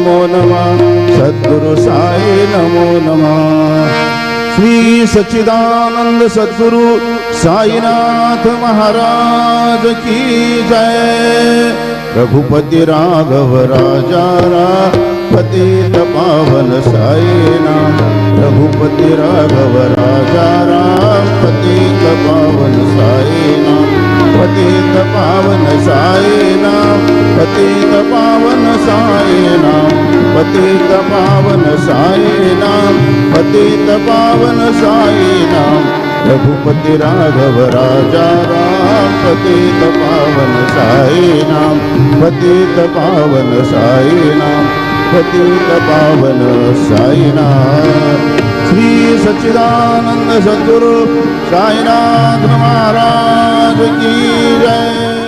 नमो नमः सद्गुरु साई नमो नमः। श्री सच्चिदानंद सद्गुरु साईनाथ महाराज की जय। रघुपति राघव राजा पतित पावन साई नाम। रघुपति राघव राजा पतित पावन साई नाम। पतित पावन साई नाम। पतित पावन साई नाम। पतित पावन साई नाम। पतित पावन साई नाम। रघुपति राघव राजा पतित पावन साई नाम। पतित पावन साई नाम। पतित पावन साई नाम। श्री सच्चिदानंद सद्गुरु साईनाथ महाराज की जय।